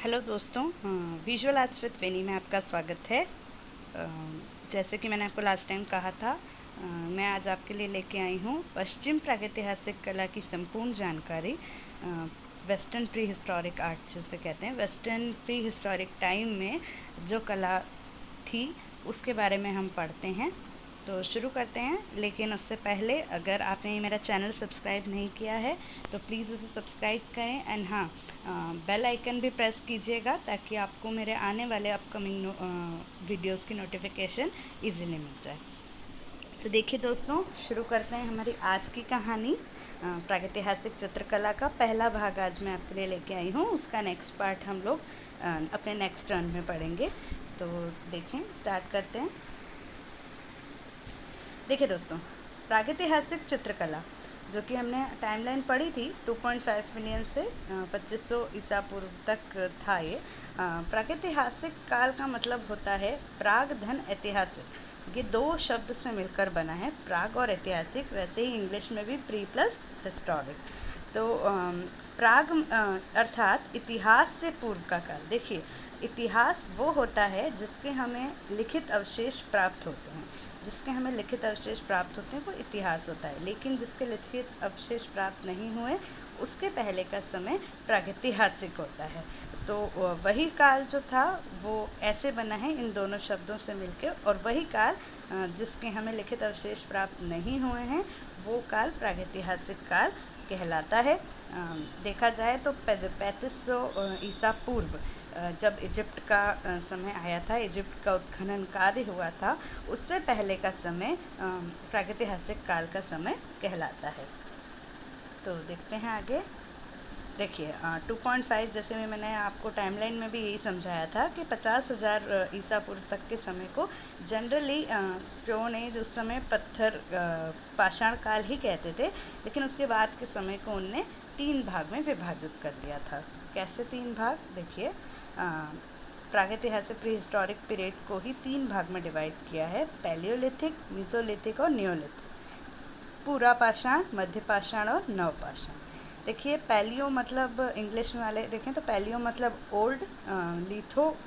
Hello दोस्तों, visual arts with विनी में आपका स्वागत है। अ, जैसे कि मैंने आपको लास्ट टाइम कहा था, मैं आज आपके लिए लेके आई हूँ पश्चिम प्रागैतिहासिक कला की संपूर्ण जानकारी। वेस्टर्न प्री हिस्टोरिक आर्ट जिसे कहते हैं, वेस्टर्न प्री हिस्टोरिक टाइम में जो कला थी उसके बारे में हम पढ़ते हैं। तो शुरू करते हैं, लेकिन उससे पहले अगर आपने मेरा चैनल सब्सक्राइब नहीं किया है तो प्लीज़ उसे सब्सक्राइब करें। एंड हाँ, बेल आइकन भी प्रेस कीजिएगा ताकि आपको मेरे आने वाले अपकमिंग वीडियोस की नोटिफिकेशन इजीली मिल जाए। तो देखिए दोस्तों, शुरू करते हैं हमारी आज की कहानी। प्रागैतिहासिक चित्रकला का पहला भाग आज मैं आपके लिए लेके आई हूँ। उसका नेक्स्ट पार्ट हम लोग अपने नेक्स्ट टर्न में पढ़ेंगे। तो देखें, स्टार्ट करते हैं। देखिए दोस्तों, प्रागैतिहासिक चित्रकला जो कि हमने टाइमलाइन पढ़ी थी 2.5 मिलियन से 2500 ईसा पूर्व तक था ये। प्रागैतिहासिक काल का मतलब होता है प्राग धन ऐतिहासिक। ये दो शब्द से मिलकर बना है, प्राग और ऐतिहासिक। वैसे ही इंग्लिश में भी प्री प्लस हिस्टोरिक। तो प्राग अर्थात इतिहास से पूर्व का काल। देखिए, इतिहास वो होता है जिसके हमें लिखित अवशेष प्राप्त होते हैं। जिसके हमें लिखित अवशेष प्राप्त होते हैं वो इतिहास होता है। लेकिन जिसके लिखित अवशेष प्राप्त नहीं हुए उसके पहले का समय प्रागैतिहासिक होता है। तो वही काल जो था वो ऐसे बना है इन दोनों शब्दों से मिलकर, और वही काल जिसके हमें लिखित अवशेष प्राप्त नहीं हुए हैं वो काल प्रागैतिहासिक काल कहलाता है। देखा जाए तो 3500 ईसा पूर्व जब इजिप्ट का समय आया था, इजिप्ट का उत्खनन कार्य हुआ था, उससे पहले का समय प्रागैतिहासिक काल का समय कहलाता है। तो देखते हैं आगे। देखिए, 2.5 जैसे में मैंने आपको टाइमलाइन में भी यही समझाया था कि 50,000 ईसा पूर्व तक के समय को जनरली स्टोन एज, उस समय पत्थर पाषाण काल ही कहते थे। लेकिन उसके बाद के समय को उनने 3 भाग में विभाजित कर दिया था। कैसे 3 भाग? देखिए, प्रागैतिहासिक प्री हिस्टोरिक पीरियड को ही 3 भाग में डिवाइड किया है, पैलियोलिथिक, मीसोलिथिक और नियोलिथिक। पूरा पाषाण, मध्य पाषाण और नवपाषाण। देखिए, पैलियो मतलब इंग्लिश में वाले देखें तो पैलियो मतलब ओल्ड,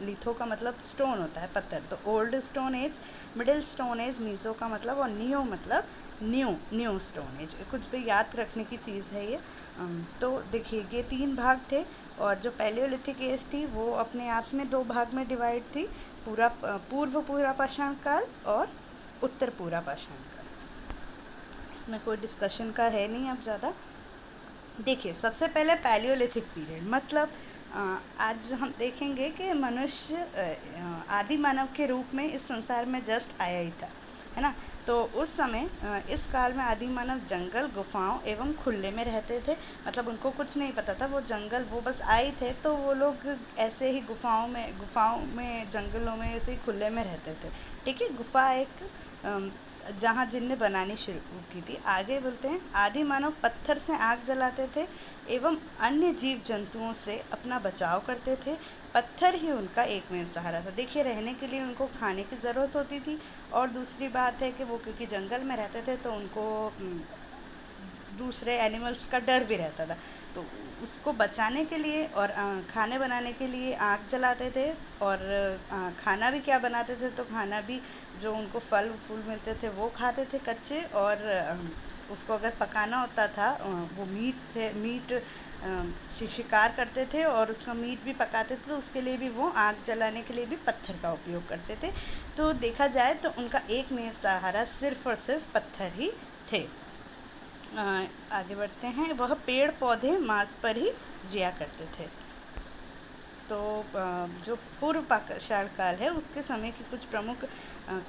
लिथो का मतलब स्टोन होता है, पत्थर। तो old stone age, middle stone age, meso का मतलब, और नियो मतलब न्यू स्टोन एज। कुछ भी याद रखने की चीज़ है ये। तो देखिए, ये 3 भाग थे। और जो पैलियोलिथिक एज थी वो अपने आप में 2 भाग में डिवाइड थी, पूर्व पूरा पाषाण काल और उत्तर पूरा पाषाण काल। इसमें कोई डिस्कशन का है नहीं अब ज़्यादा। देखिए, सबसे पहले पैलियोलिथिक पीरियड मतलब आज हम देखेंगे कि मनुष्य आदि मानव के रूप में इस संसार में जस्ट आया ही था, है ना। तो उस समय इस काल में आदि मानव जंगल, गुफाओं एवं खुले में रहते थे। मतलब उनको कुछ नहीं पता था, वो जंगल, वो बस आए थे तो वो लोग ऐसे ही गुफाओं में जंगलों में ऐसे ही खुले में रहते थे। ठीक है, गुफा एक जहाँ जिनने बनानी शुरू की थी। आगे बोलते हैं, आदि मानव पत्थर से आग जलाते थे एवं अन्य जीव जंतुओं से अपना बचाव करते थे। पत्थर ही उनका एकमेव सहारा था। देखिए, रहने के लिए उनको खाने की ज़रूरत होती थी, और दूसरी बात है कि वो क्योंकि जंगल में रहते थे तो उनको दूसरे एनिमल्स का डर भी रहता था। तो उसको बचाने के लिए और खाने बनाने के लिए आग जलाते थे। और खाना भी क्या बनाते थे? तो खाना भी जो उनको फल फूल मिलते थे वो खाते थे कच्चे। और उसको अगर पकाना होता था, वो मीट शिकार करते थे और उसका मीट भी पकाते थे, तो उसके लिए भी वो आग जलाने के लिए भी पत्थर का उपयोग करते थे। तो देखा जाए तो उनका एकमेव सहारा सिर्फ और सिर्फ पत्थर ही थे। आगे बढ़ते हैं। वह पेड़ पौधे मांस पर ही जिया करते थे। तो जो पूर्व पाषाण काल है उसके समय की कुछ प्रमुख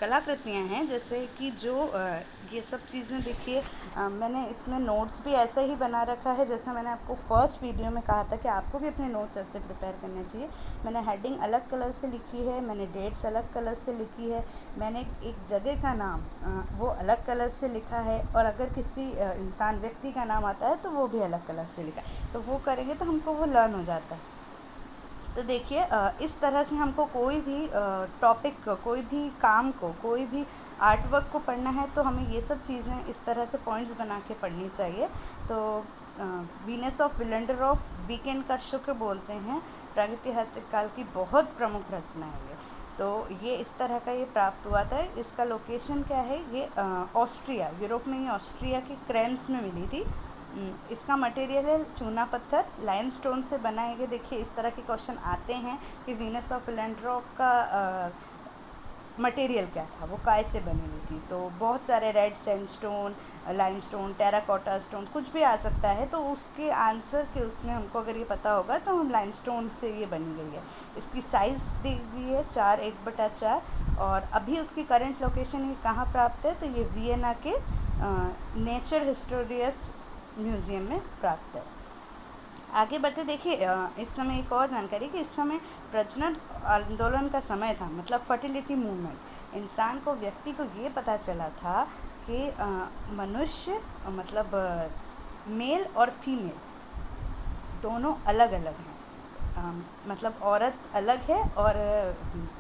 कलाकृतियाँ हैं, जैसे कि जो ये सब चीज़ें देखिए, मैंने इसमें नोट्स भी ऐसे ही बना रखा है जैसा मैंने आपको फर्स्ट वीडियो में कहा था कि आपको भी अपने नोट्स ऐसे प्रिपेयर करने चाहिए। मैंने हेडिंग अलग कलर से लिखी है, मैंने डेट्स अलग कलर से लिखी है, मैंने एक जगह का नाम वो अलग कलर से लिखा है, और अगर किसी इंसान व्यक्ति का नाम आता है तो वो भी अलग कलर से लिखा है। तो वो करेंगे तो हमको वो लर्न हो जाता है। तो देखिए, इस तरह से हमको कोई भी टॉपिक को, कोई भी काम को, कोई भी आर्ट वर्क को पढ़ना है तो हमें ये सब चीज़ें इस तरह से पॉइंट्स बना के पढ़नी चाहिए। तो वीनस ऑफ विलेंडरॉफ वीकेंड का शुक्र बोलते हैं, प्रागैतिहासिक काल की बहुत प्रमुख रचना है ये। तो ये इस तरह का ये प्राप्त हुआ था। इसका लोकेशन क्या है, ये ऑस्ट्रिया, यूरोप में ही ऑस्ट्रिया के क्रेम्स में मिली थी। इसका मटेरियल है चूना पत्थर, लाइमस्टोन से बनाए गए। देखिए इस तरह के क्वेश्चन आते हैं कि वीनस ऑफ विलेंडरॉफ का मटेरियल क्या था, वो काय से बनी हुई थी। तो बहुत सारे red sandstone, limestone, terracotta stone, कुछ भी आ सकता है। तो उसके आंसर के उसमें हमको अगर ये पता होगा तो हम लाइमस्टोन से ये बनी गई है। इसकी साइज़ दी हुई है 4:1/4, और अभी उसकी करंट लोकेशन ये कहाँ प्राप्त है, तो ये वियना के नेचर हिस्टोरियस म्यूज़ियम में प्राप्त है। आगे बढ़ते देखिए, इस समय एक और जानकारी कि इस समय प्रजनन आंदोलन का समय था, मतलब फर्टिलिटी मूवमेंट। इंसान को, व्यक्ति को ये पता चला था कि मनुष्य मतलब मेल और फीमेल दोनों अलग अलग हैं। मतलब औरत अलग है और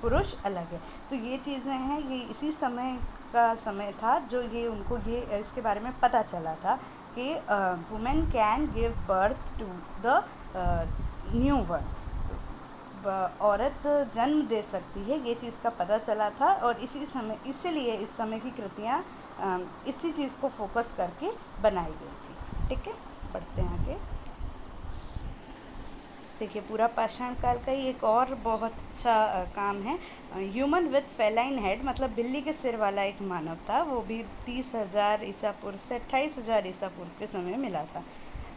पुरुष अलग है। तो ये चीज़ें हैं, ये इसी समय का समय था जो ये उनको ये इसके बारे में पता चला था कि women can give birth to the new one. औरत जन्म दे सकती है, ये चीज़ का पता चला था। और इसी समय, इसीलिए इस समय की कृतियाँ इसी चीज़ को फोकस करके बनाई गई थी। ठीक है, बढ़ते हैं आगे। देखिए पूरा पाषाण काल का ही एक और बहुत अच्छा काम है। ह्यूमन विथ फेलाइन हेड, मतलब बिल्ली के सिर वाला एक मानव था। वो भी 30,000 ईसा पूर्व से 28,000 ईसा पूर्व के समय मिला था।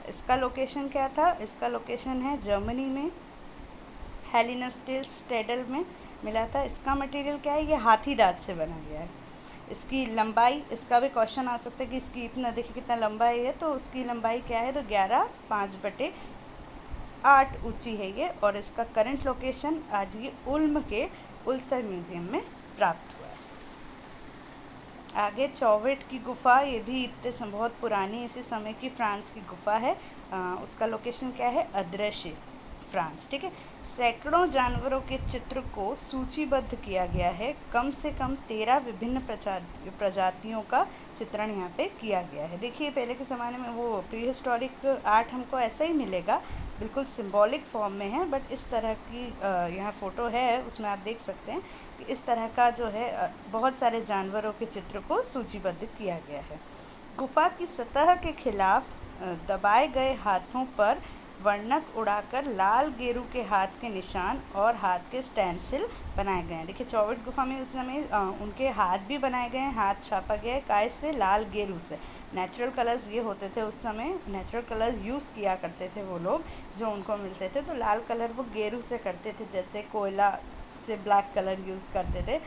इसका लोकेशन क्या था, इसका लोकेशन है जर्मनी में, हेलिनस्टेडल में मिला था। इसका मटेरियल क्या है, ये हाथी दांत से बना गया है। इसकी लंबाई, इसका भी क्वेश्चन आ सकता है कि इसकी इतना, देखिए कितना लंबाई है, तो उसकी लंबाई क्या है, तो 11.5/8 ऊंची है ये। और इसका करंट लोकेशन आज ये उल्म के उल्सर म्यूजियम में प्राप्त हुआ है। आगे चौवेट की गुफा, ये भी इतने बहुत पुरानी इसी समय की फ्रांस की गुफा है। उसका लोकेशन क्या है, अदृश्य, फ्रांस। ठीक है, सैकड़ों जानवरों के चित्र को सूचीबद्ध किया गया है। कम से कम 13 विभिन्न प्रजातियों का चित्रण यहाँ पे किया गया है। देखिए पहले के ज़माने में वो प्री हिस्टोरिक आर्ट हमको ऐसा ही मिलेगा, बिल्कुल सिंबॉलिक फॉर्म में है। बट इस तरह की यहाँ फ़ोटो है, उसमें आप देख सकते हैं कि इस तरह का जो है बहुत सारे जानवरों के चित्र को सूचीबद्ध किया गया है। गुफा की सतह के खिलाफ दबाए गए हाथों पर वर्णक उड़ाकर लाल गेरू के हाथ के निशान और हाथ के स्टेंसिल बनाए गए हैं। देखिए चौवट गुफा में उस समय उनके हाथ भी बनाए गए हैं, हाथ छापा गया है, काय से, लाल गेरू से। नेचुरल कलर्स ये होते थे उस समय, नेचुरल कलर्स यूज़ किया करते थे वो लोग जो उनको मिलते थे। तो लाल कलर वो गेरू से करते थे, जैसे कोयला से ब्लैक कलर यूज़ करते थे,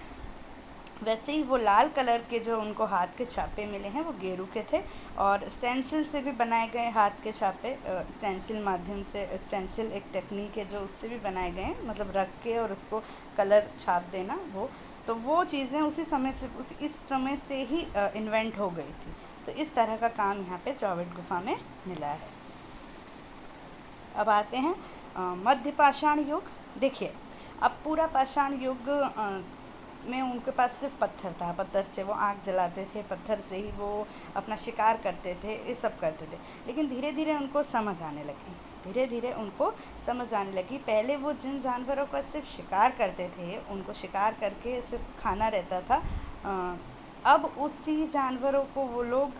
वैसे ही वो लाल कलर के जो उनको हाथ के छापे मिले हैं वो गेरू के थे। और स्टेंसिल से भी बनाए गए हाथ के छापे, स्टेंसिल माध्यम से, स्टेंसिल एक टेक्निक है जो उससे भी बनाए गए हैं, मतलब रख के और उसको कलर छाप देना वो। तो वो चीज़ें उसी समय से, इस समय से ही इन्वेंट हो गई थी। तो इस तरह का काम यहाँ पे चौवट गुफा में मिला है। अब आते हैं मध्य पाषाण युग। देखिए अब पूरा पाषाण युग में उनके पास सिर्फ पत्थर था, पत्थर से वो आग जलाते थे, पत्थर से ही वो अपना शिकार करते थे, ये सब करते थे। लेकिन धीरे धीरे उनको समझ आने लगी, धीरे धीरे उनको समझ आने लगी। पहले वो जिन जानवरों का सिर्फ शिकार करते थे, उनको शिकार करके सिर्फ खाना रहता था, अब उसी जानवरों को वो लोग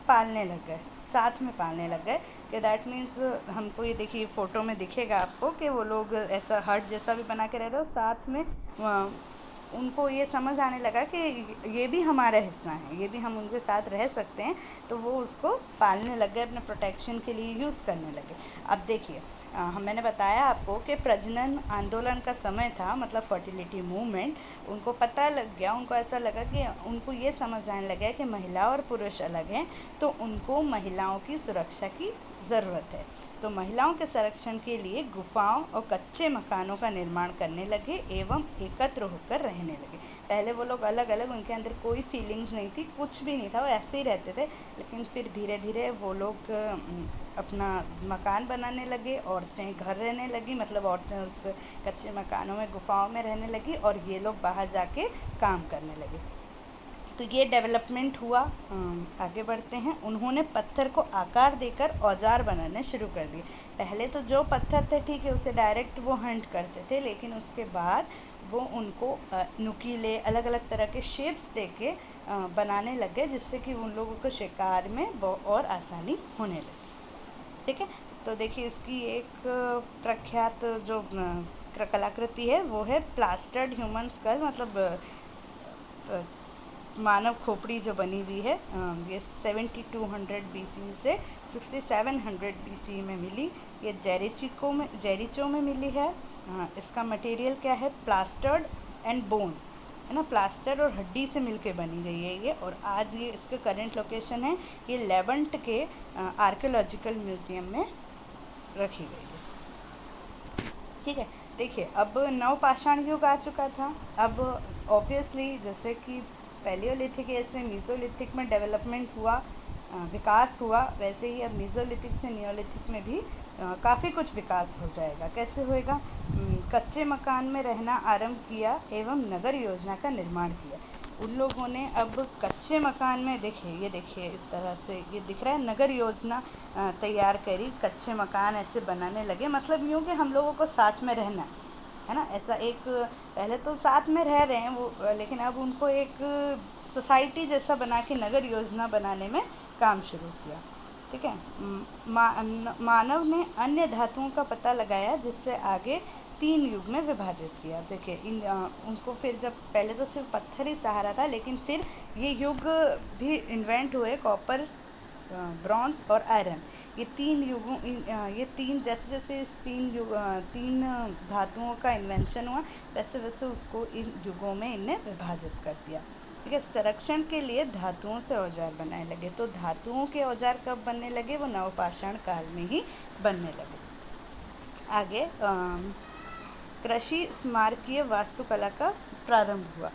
पालने लग गए, साथ में पालने लग गए। कि दैट मीन्स हमको ये देखिए फ़ोटो में दिखेगा आपको कि वो लोग ऐसा हट जैसा भी बना के रह रहे हो, साथ में उनको ये समझ आने लगा कि ये भी हमारा हिस्सा है, ये भी हम उनके साथ रह सकते हैं। तो वो उसको पालने लग गए, अपने प्रोटेक्शन के लिए यूज़ करने लगे। अब देखिए मैंने बताया आपको कि प्रजनन आंदोलन का समय था, मतलब फर्टिलिटी मूवमेंट। उनको पता लग गया, उनको ऐसा लगा कि उनको ये समझ आने लगा कि महिला और पुरुष अलग हैं, तो उनको महिलाओं की सुरक्षा की ज़रूरत है। तो महिलाओं के संरक्षण के लिए गुफाओं और कच्चे मकानों का निर्माण करने लगे एवं एकत्र होकर रहने लगे। पहले वो लोग अलग अलग, उनके अंदर कोई फीलिंग्स नहीं थी, कुछ भी नहीं था, वो ऐसे ही रहते थे। लेकिन फिर धीरे धीरे वो लोग अपना मकान बनाने लगे, औरतें घर रहने लगी, मतलब औरतें उस कच्चे मकानों में, गुफाओं में रहने लगी, और ये लोग बाहर जाके काम करने लगे। तो ये डेवलपमेंट हुआ। आगे बढ़ते हैं। उन्होंने पत्थर को आकार देकर औजार बनाने शुरू कर दिए। पहले तो जो पत्थर थे, ठीक है, उसे डायरेक्ट वो हंट करते थे, लेकिन उसके बाद वो उनको नुकीले अलग अलग तरह के शेप्स देके बनाने लगे, जिससे कि उन लोगों को शिकार में और आसानी होने लगी। ठीक है, तो देखिए इसकी एक प्रख्यात जो कलाकृति है वो है प्लास्टर्ड ह्यूमन स्कल, मतलब मानव खोपड़ी जो बनी हुई है। ये 7200 BC से 6700 BC में मिली। ये जेरिचो में मिली है। इसका मटेरियल क्या है? प्लास्टर्ड एंड बोन, है ना, प्लास्टर और हड्डी से मिलके बनी गई है ये। और आज ये इसके करंट लोकेशन है, ये लेवेंट के आर्कियोलॉजिकल म्यूज़ियम में रखी गई है। ठीक है, देखिए अब नवपाषाण युग आ चुका था। अब ऑब्वियसली जैसे कि पैलियोलिथिक एज से मीज़ोलिथिक में डेवलपमेंट हुआ, विकास हुआ, वैसे ही अब मीज़ोलिथिक से नियोलिथिक में भी काफ़ी कुछ विकास हो जाएगा। कैसे होएगा? कच्चे मकान में रहना आरंभ किया एवं नगर योजना का निर्माण किया। उन लोगों ने अब कच्चे मकान में, ये देखिए इस तरह से ये दिख रहा है, नगर योजना तैयार करी, कच्चे मकान ऐसे बनाने लगे। मतलब यूँ कि हम लोगों को साथ में रहना है ना, ऐसा एक, पहले तो साथ में रह रहे हैं वो, लेकिन अब उनको एक सोसाइटी जैसा बना के नगर योजना बनाने में काम शुरू किया। ठीक है, मानव ने अन्य धातुओं का पता लगाया, जिससे आगे 3 युग में विभाजित किया। देखिए उनको फिर, जब पहले तो सिर्फ पत्थर ही सहारा था, लेकिन फिर ये युग भी इन्वेंट हुए, कॉपर, ब्रॉन्ज और आयरन। ये 3 युगों, ये 3, जैसे जैसे इस 3 धातुओं का इन्वेंशन हुआ, वैसे वैसे उसको इन युगों में इनने विभाजित कर दिया। ठीक है, संरक्षण के लिए धातुओं से औजार बनाने लगे। तो धातुओं के औजार कब बनने लगे? वो नवपाषाण काल में ही बनने लगे। आगे कृषि स्मारकीय वास्तुकला का प्रारंभ हुआ।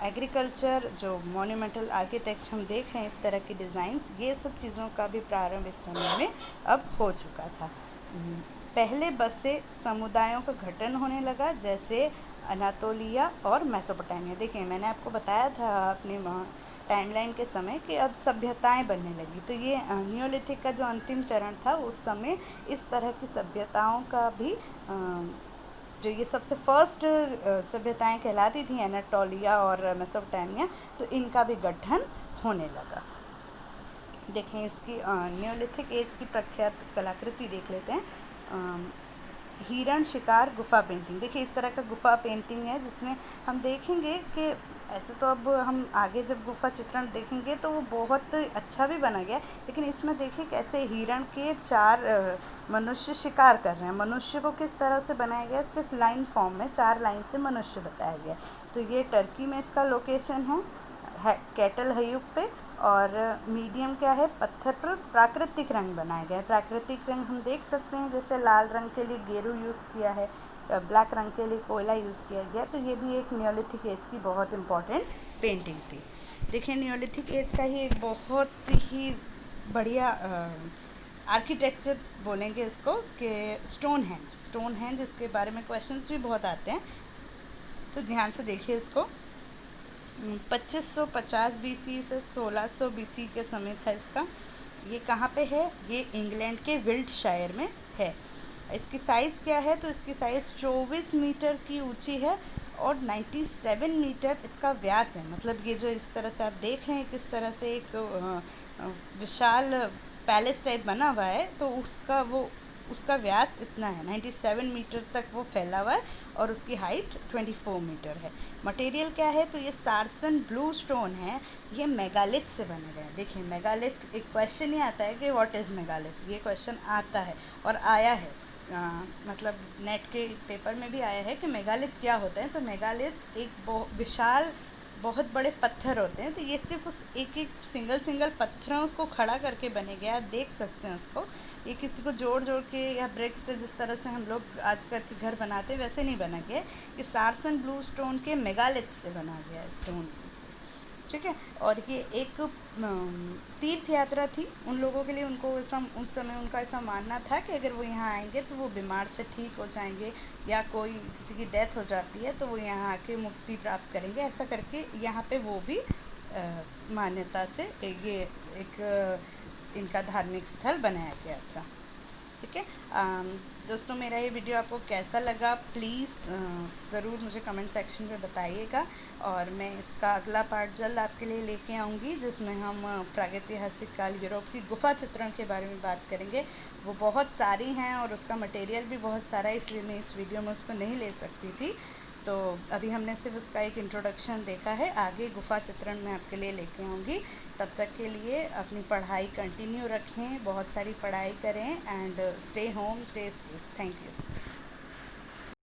एग्रीकल्चर, जो मोन्यूमेंटल आर्किटेक्ट हम देख रहे हैं, इस तरह की डिज़ाइंस, ये सब चीज़ों का भी प्रारंभ इस समय में अब हो चुका था। पहले बसे समुदायों का गठन होने लगा, जैसे अनातोलिया और मेसोपोटामिया। देखिए मैंने आपको बताया था अपने टाइमलाइन के समय कि अब सभ्यताएं बनने लगी। तो ये नियोलिथिक का जो अंतिम चरण था, उस समय इस तरह की सभ्यताओं का भी जो ये सबसे फर्स्ट सभ्यताएं कहलाती थी, एनाटोलिया और मेसोपोटामिया, तो इनका भी गठन होने लगा। देखें इसकी नियोलिथिक एज की प्रख्यात कलाकृति देख लेते हैं। हिरण शिकार गुफा पेंटिंग। देखिए इस तरह का गुफा पेंटिंग है, जिसमें हम देखेंगे कि ऐसे तो अब हम आगे जब गुफा चित्रण देखेंगे तो वो बहुत अच्छा भी बना गया, लेकिन इसमें देखिए कैसे हिरण के 4 मनुष्य शिकार कर रहे हैं। मनुष्य को किस तरह से बनाया गया? सिर्फ लाइन फॉर्म में 4 लाइन से मनुष्य बताया गया। तो ये टर्की में इसका लोकेशन है कैटल हयुग पे। और मीडियम क्या है? पत्थर पर प्राकृतिक रंग बनाए गए। प्राकृतिक रंग हम देख सकते हैं, जैसे लाल रंग के लिए गेरू यूज़ किया है, ब्लैक रंग के लिए कोयला यूज़ किया गया। तो ये भी एक नियोलिथिक एज की बहुत इम्पॉर्टेंट पेंटिंग थी। देखिए नियोलिथिक एज का ही एक बहुत ही बढ़िया आर्किटेक्चर बोलेंगे इसको, कि स्टोन हेंज, इसके बारे में क्वेश्चंस भी बहुत आते हैं, तो ध्यान से देखिए इसको। 2550 BC से 1600 BC के समय था इसका। ये कहाँ पे है? ये इंग्लैंड के विल्टशायर में है। इसकी साइज़ क्या है? तो इसकी साइज़ 24 मीटर की ऊंची है और 97 मीटर इसका व्यास है। मतलब ये जो इस तरह से आप देख रहे हैं किस तरह से एक विशाल पैलेस टाइप बना हुआ है, तो उसका व्यास इतना है, 97 मीटर तक वो फैला हुआ है, और उसकी हाइट 24 मीटर है। मटेरियल क्या है? तो ये सार्सन ब्लू स्टोन है। ये मेगालिथ से बने गए। देखिए मेगालिथ, एक क्वेश्चन ही आता है कि व्हाट इज़ मेगालिथ, ये क्वेश्चन आता है और आया है, मतलब नेट के पेपर में भी आया है कि मेगालिथ क्या होता है। तो मेगालिथ एक विशाल बहुत बड़े पत्थर होते हैं। तो ये सिर्फ उस एक सिंगल पत्थरों को खड़ा करके बने गए। आप देख सकते हैं उसको, ये किसी को जोड़ के या ब्रिक्स से, जिस तरह से हम लोग आजकल के घर बनाते हैं, वैसे नहीं बना गया। ये सार्सन ब्लू स्टोन के मेगालिथ से बना गया है, स्टोन से। ठीक है। और ये एक तीर्थ यात्रा थी उन लोगों के लिए। उनको ऐसा उस समय उनका ऐसा मानना था कि अगर वो यहाँ आएंगे तो वो बीमार से ठीक हो जाएंगे, या कोई किसी की डेथ हो जाती है तो वो यहाँ आके मुक्ति प्राप्त करेंगे। ऐसा करके यहाँ पे वो भी मान्यता से ये एक इनका धार्मिक स्थल बनाया गया था। ठीक है। दोस्तों, मेरा ये वीडियो आपको कैसा लगा प्लीज़ ज़रूर मुझे कमेंट सेक्शन में बताइएगा। और मैं इसका अगला पार्ट जल्द आपके लिए लेके आऊँगी, जिसमें हम प्रागैतिहासिक काल यूरोप की गुफा चित्रण के बारे में बात करेंगे। वो बहुत सारी हैं और उसका मटेरियल भी बहुत सारा है, इसलिए मैं इस वीडियो में उसको नहीं ले सकती थी। तो अभी हमने सिर्फ उसका एक इंट्रोडक्शन देखा है। आगे गुफा चित्रण मैं आपके लिए लेके आऊँगी। तब तक के लिए अपनी पढ़ाई कंटिन्यू रखें, बहुत सारी पढ़ाई करें, and stay home, stay safe. Thank you.